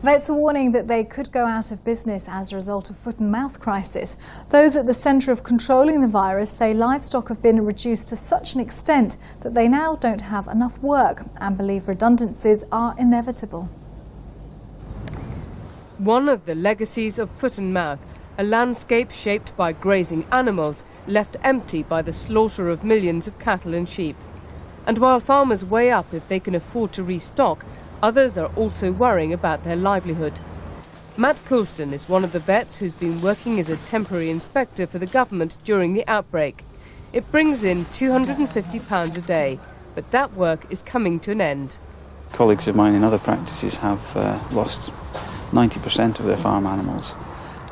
Vets are warning that they could go out of business as a result of foot and mouth crisis. Those at the centre of controlling the virus say livestock have been reduced to such an extent that they now don't have enough work and believe redundancies are inevitable. One of the legacies of foot and mouth, a landscape shaped by grazing animals, left empty by the slaughter of millions of cattle and sheep. And while farmers weigh up if they can afford to restock, others are also worrying about their livelihood. Matt Coulston is one of the vets who's been working as a temporary inspector for the government during the outbreak. It brings in £250 a day, but that work is coming to an end. Colleagues of mine in other practices have lost 90% of their farm animals,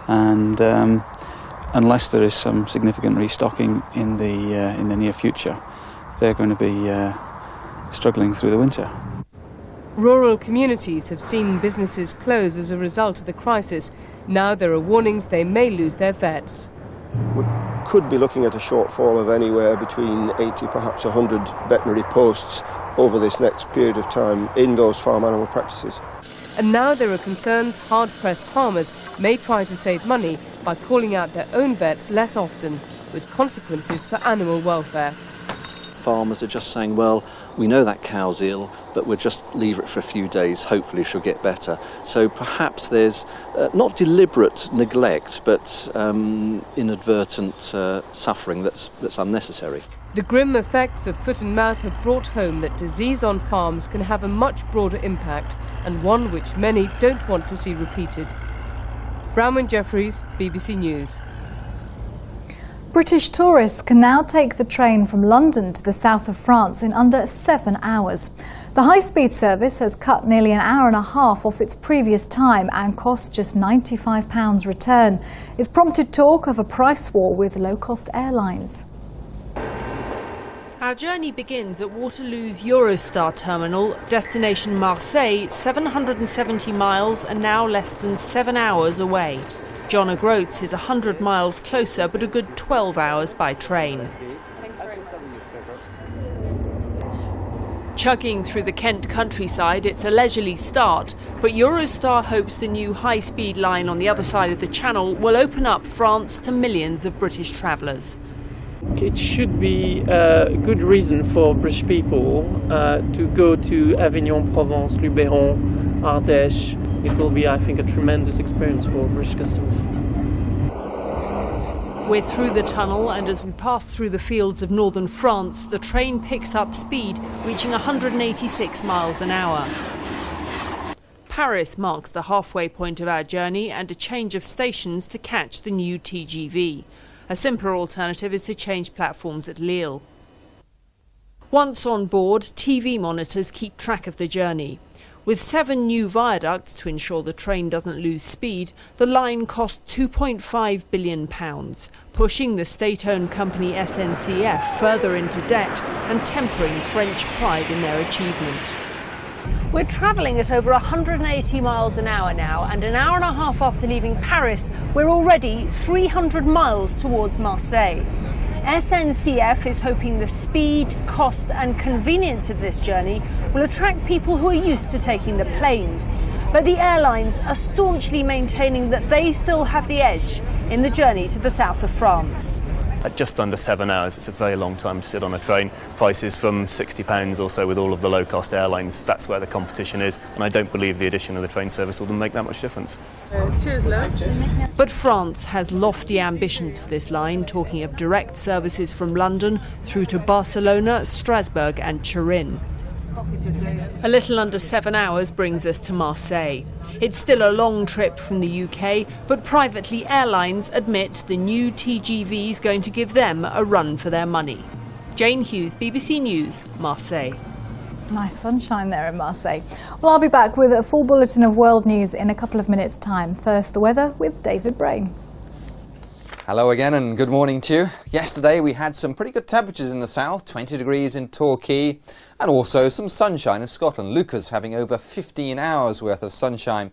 and unless there is some significant restocking in the near future, they're going to be struggling through the winter. Rural communities have seen businesses close as a result of the crisis. Now there are warnings they may lose their vets. We could be looking at a shortfall of anywhere between 80, perhaps 100 veterinary posts over this next period of time in those farm animal practices. And now there are concerns hard-pressed farmers may try to save money by calling out their own vets less often, with consequences for animal welfare. Farmers are just saying, well, we know that cow's ill, but we'll just leave it for a few days, hopefully she'll get better. So perhaps there's not deliberate neglect, but inadvertent suffering that's unnecessary. The grim effects of foot and mouth have brought home that disease on farms can have a much broader impact, and one which many don't want to see repeated. Bronwyn Jeffries, BBC News. British tourists can now take the train from London to the south of France in under 7 hours. The high-speed service has cut nearly an hour and a half off its previous time and cost just £95 return. It's prompted talk of a price war with low-cost airlines. Our journey begins at Waterloo's Eurostar terminal, destination Marseille, 770 miles and now less than 7 hours away. John O'Groats is 100 miles closer, but a good 12 hours by train. Chugging through the Kent countryside, it's a leisurely start, but Eurostar hopes the new high-speed line on the other side of the Channel will open up France to millions of British travellers. It should be a good reason for British people to go to Avignon, Provence, Luberon, Ardèche. It will be, I think, a tremendous experience for British customers. We're through the tunnel, and as we pass through the fields of northern France, the train picks up speed, reaching 186 miles an hour. Paris marks the halfway point of our journey and a change of stations to catch the new TGV. A simpler alternative is to change platforms at Lille. Once on board, TV monitors keep track of the journey. With 7 new viaducts to ensure the train doesn't lose speed, the line cost £2.5 billion, pushing the state-owned company SNCF further into debt and tempering French pride in their achievement. We're travelling at over 180 miles an hour now, and an hour and a half after leaving Paris, we're already 300 miles towards Marseille. SNCF is hoping the speed, cost and convenience of this journey will attract people who are used to taking the plane. But the airlines are staunchly maintaining that they still have the edge in the journey to the south of France. At just under 7 hours, it's a very long time to sit on a train. Prices from £60 or so with all of the low-cost airlines. That's where the competition is, and I don't believe the addition of the train service will make that much difference. But France has lofty ambitions for this line, talking of direct services from London through to Barcelona, Strasbourg and Turin. A little under 7 hours brings us to Marseille. It's still a long trip from the UK, but privately airlines admit the new TGV is going to give them a run for their money. Jane Hughes, BBC News, Marseille. Nice sunshine there in Marseille. Well, I'll be back with a full bulletin of world news in a couple of minutes' time. First, the weather with David Brain. Hello again and good morning to you. Yesterday we had some pretty good temperatures in the south, 20 degrees in Torquay, and also some sunshine in Scotland. Lucas having over 15 hours worth of sunshine